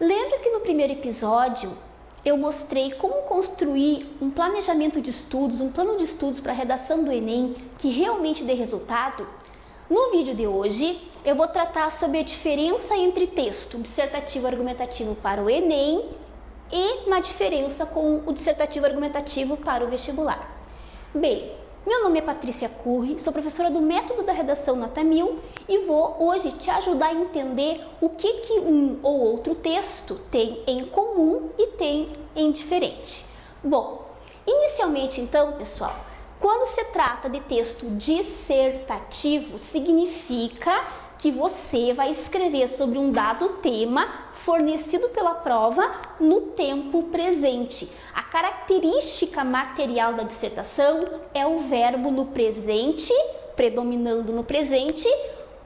Lembra que no primeiro episódio eu mostrei como construir um planejamento de estudos, um plano de estudos para a redação do Enem que realmente dê resultado? No vídeo de hoje eu vou tratar sobre a diferença entre texto dissertativo argumentativo para o Enem e na diferença com o dissertativo argumentativo para o vestibular. Bem, meu nome é Patrícia Curri, sou professora do Método da Redação Nota 1000 e vou hoje te ajudar a entender o que um ou outro texto tem em comum e tem em diferente. Bom, inicialmente então, pessoal, quando se trata de texto dissertativo, significa que você vai escrever sobre um dado tema fornecido pela prova no tempo presente. A característica material da dissertação é o verbo no presente, predominando no presente,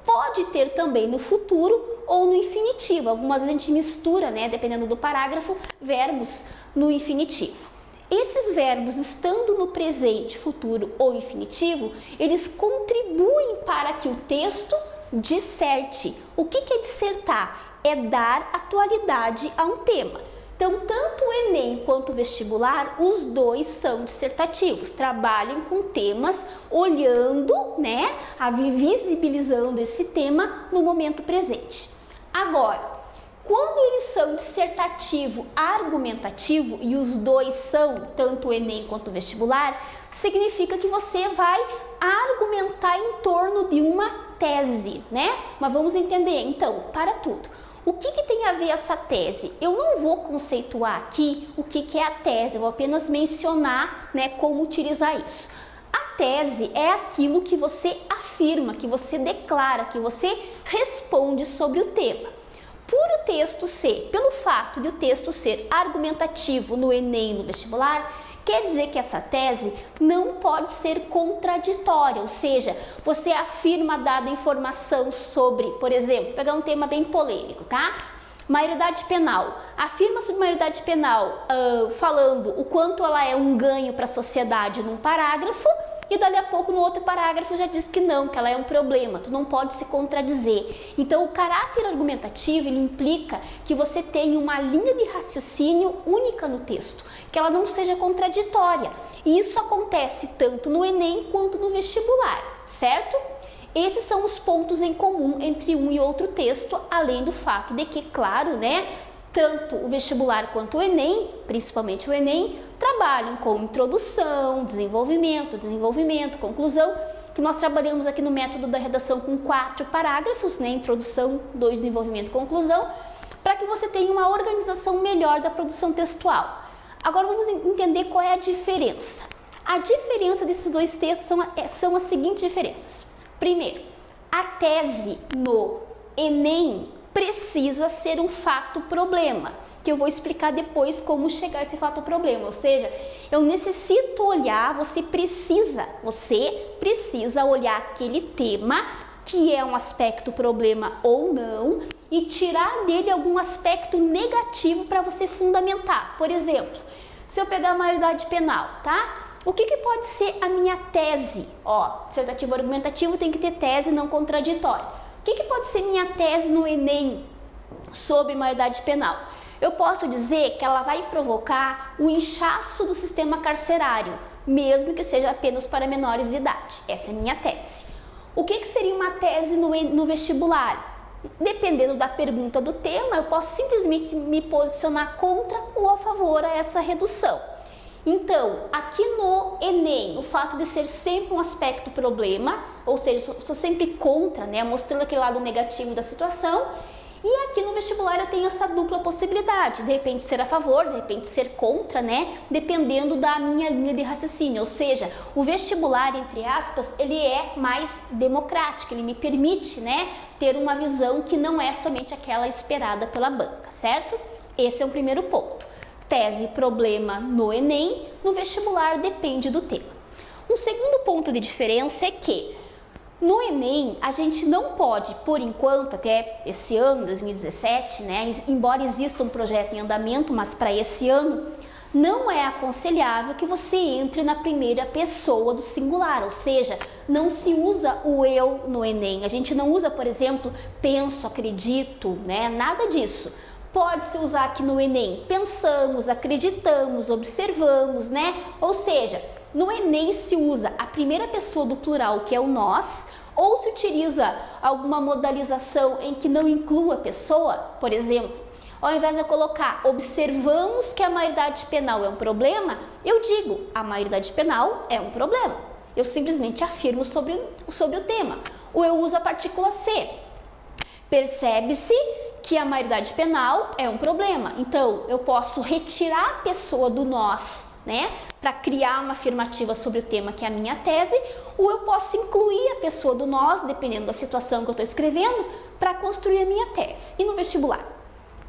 pode ter também no futuro ou no infinitivo. Algumas vezes a gente mistura, dependendo do parágrafo, verbos no infinitivo. Esses verbos, estando no presente, futuro ou infinitivo, eles contribuem para que o texto disserte. O que é dissertar? É dar atualidade a um tema. Então, tanto o Enem quanto o vestibular, os dois são dissertativos, trabalham com temas, olhando, visibilizando esse tema no momento presente. Agora, quando eles são dissertativo, argumentativo, e os dois são, tanto o Enem quanto o vestibular, significa que você vai argumentar em torno de uma tese, Mas vamos entender, então, para tudo. O que tem a ver essa tese? Eu não vou conceituar aqui o que é a tese, eu vou apenas mencionar, como utilizar isso. A tese é aquilo que você afirma, que você declara, que você responde sobre o tema. Pelo fato de o texto ser argumentativo no Enem e no vestibular, quer dizer que essa tese não pode ser contraditória, ou seja, você afirma dada informação sobre, por exemplo, pegar um tema bem polêmico, tá? Maioridade penal. Afirma sobre maioridade penal falando o quanto ela é um ganho para a sociedade num parágrafo, e dali a pouco no outro parágrafo já diz que não, que ela é um problema, tu não pode se contradizer. Então o caráter argumentativo, ele implica que você tenha uma linha de raciocínio única no texto, que ela não seja contraditória. E isso acontece tanto no Enem quanto no vestibular, certo? Esses são os pontos em comum entre um e outro texto, além do fato de que, claro, tanto o vestibular quanto o Enem, principalmente o Enem, trabalham com introdução, desenvolvimento, conclusão, que nós trabalhamos aqui no método da redação com 4 parágrafos, introdução, 2, desenvolvimento, conclusão, para que você tenha uma organização melhor da produção textual. Agora vamos entender qual é a diferença. A diferença desses dois textos são as seguintes diferenças. Primeiro, a tese no Enem precisa ser um fato-problema, que eu vou explicar depois como chegar a esse fato-problema, ou seja, eu necessito olhar, você precisa olhar aquele tema, que é um aspecto problema ou não, e tirar dele algum aspecto negativo para você fundamentar. Por exemplo, se eu pegar a maioridade penal, tá? O que pode ser a minha tese? Dissertativo argumentativo tem que ter tese não contraditória. O que pode ser minha tese no Enem sobre maioridade penal? Eu posso dizer que ela vai provocar o inchaço do sistema carcerário, mesmo que seja apenas para menores de idade. Essa é a minha tese. O que seria uma tese no vestibular? Dependendo da pergunta do tema, eu posso simplesmente me posicionar contra ou a favor a essa redução. Então, aqui no Enem, o fato de ser sempre um aspecto problema, ou seja, sou sempre contra, mostrando aquele lado negativo da situação, e aqui no vestibular eu tenho essa dupla possibilidade, de repente ser a favor, de repente ser contra, dependendo da minha linha de raciocínio, ou seja, o vestibular, entre aspas, ele é mais democrático, ele me permite, ter uma visão que não é somente aquela esperada pela banca, certo? Esse é o primeiro ponto. Tese problema no Enem, no vestibular depende do tema. Um segundo ponto de diferença é que no Enem a gente não pode, por enquanto, até esse ano, 2017, embora exista um projeto em andamento, mas para esse ano não é aconselhável que você entre na primeira pessoa do singular, ou seja, não se usa o eu no Enem. A gente não usa, por exemplo, penso, acredito, nada disso. pode-se usar aqui no Enem? Pensamos, acreditamos, observamos, né? Ou seja, no Enem se usa a primeira pessoa do plural, que é o nós, ou se utiliza alguma modalização em que não inclua a pessoa, por exemplo, ao invés de eu colocar observamos que a maioridade penal é um problema, eu digo a maioridade penal é um problema. Eu simplesmente afirmo sobre o tema. Ou eu uso a partícula C. Percebe-se que a maioridade penal é um problema. Então, eu posso retirar a pessoa do nós, né, para criar uma afirmativa sobre o tema que é a minha tese, ou eu posso incluir a pessoa do nós, dependendo da situação que eu estou escrevendo, para construir a minha tese. E no vestibular?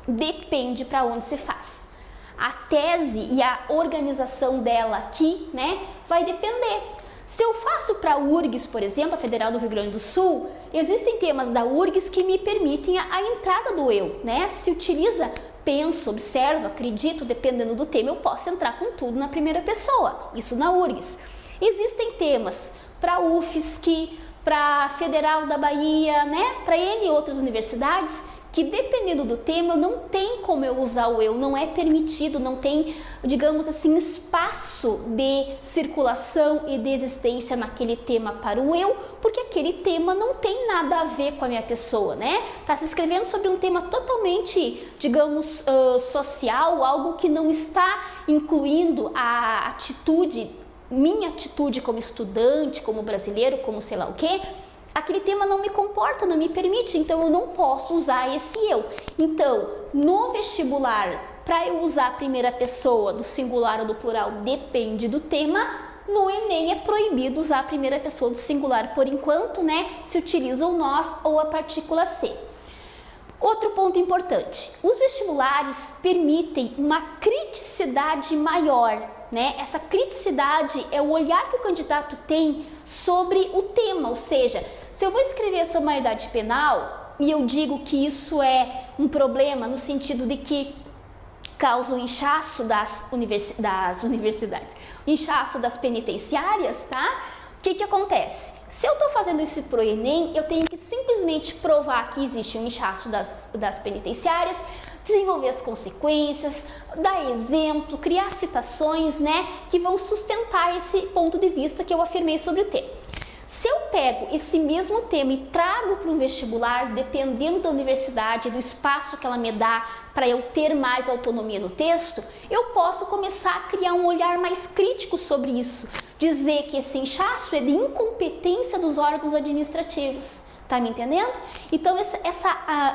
Depende para onde se faz. A tese e a organização dela aqui, né, vai depender. Se eu faço para a URGS, por exemplo, a Federal do Rio Grande do Sul, existem temas da URGS que me permitem a entrada do eu, né? Se utiliza penso, observo, acredito, dependendo do tema, eu posso entrar com tudo na primeira pessoa, isso na URGS. Existem temas para a UFSC, para a Federal da Bahia, né? Para N outras universidades, que dependendo do tema, não tem como eu usar o eu, não é permitido, não tem, digamos assim, espaço de circulação e de existência naquele tema para o eu, porque aquele tema não tem nada a ver com a minha pessoa, né? Tá se escrevendo sobre um tema totalmente, digamos, social, algo que não está incluindo a atitude, minha atitude como estudante, como brasileiro, como sei lá o quê. Aquele tema não me comporta, não me permite, então eu não posso usar esse eu. Então, no vestibular, para eu usar a primeira pessoa do singular ou do plural, depende do tema. No Enem é proibido usar a primeira pessoa do singular por enquanto, né? Se utiliza o nós ou a partícula C. Outro ponto importante, os vestibulares permitem uma criticidade maior, né? Essa criticidade é o olhar que o candidato tem sobre o tema, ou seja, se eu vou escrever sobre maioridade penal e eu digo que isso é um problema no sentido de que causa o inchaço das universidades, o inchaço das penitenciárias, tá? O que acontece? Se eu estou fazendo isso para o Enem, eu tenho que simplesmente provar que existe um inchaço das penitenciárias, desenvolver as consequências, dar exemplo, criar citações, né, que vão sustentar esse ponto de vista que eu afirmei sobre o tema. Se eu pego esse mesmo tema e trago para um vestibular, dependendo da universidade, do espaço que ela me dá para eu ter mais autonomia no texto, eu posso começar a criar um olhar mais crítico sobre isso. Dizer que esse inchaço é de incompetência dos órgãos administrativos. Tá me entendendo? Então,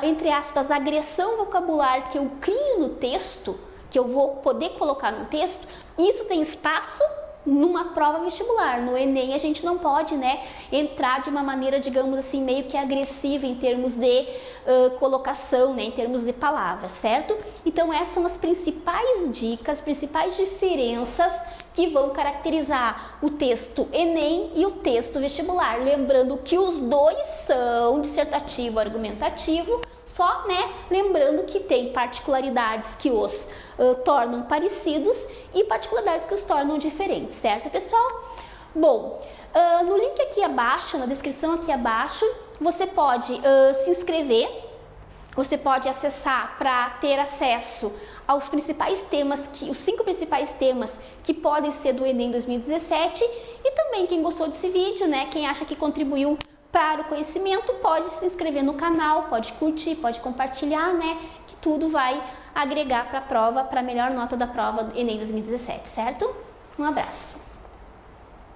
entre aspas, agressão vocabular que eu crio no texto, que eu vou poder colocar no texto, isso tem espaço numa prova vestibular. No Enem a gente não pode, né, entrar de uma maneira, digamos assim, meio que agressiva em termos de colocação, né, em termos de palavras, certo? Então essas são as principais dicas, principais diferenças que vão caracterizar o texto Enem e o texto vestibular. Lembrando que os dois são dissertativo e argumentativo, só, né, lembrando que tem particularidades que os tornam parecidos e particularidades que os tornam diferentes, certo, pessoal? Bom, no link aqui abaixo, na descrição aqui abaixo, você pode se inscrever, você pode acessar para ter acesso aos principais temas, os 5 principais temas que podem ser do Enem 2017, e também quem gostou desse vídeo, né, quem acha que contribuiu para o conhecimento, pode se inscrever no canal, pode curtir, pode compartilhar, né, que tudo vai agregar para a prova, para a melhor nota da prova Enem 2017, certo? Um abraço!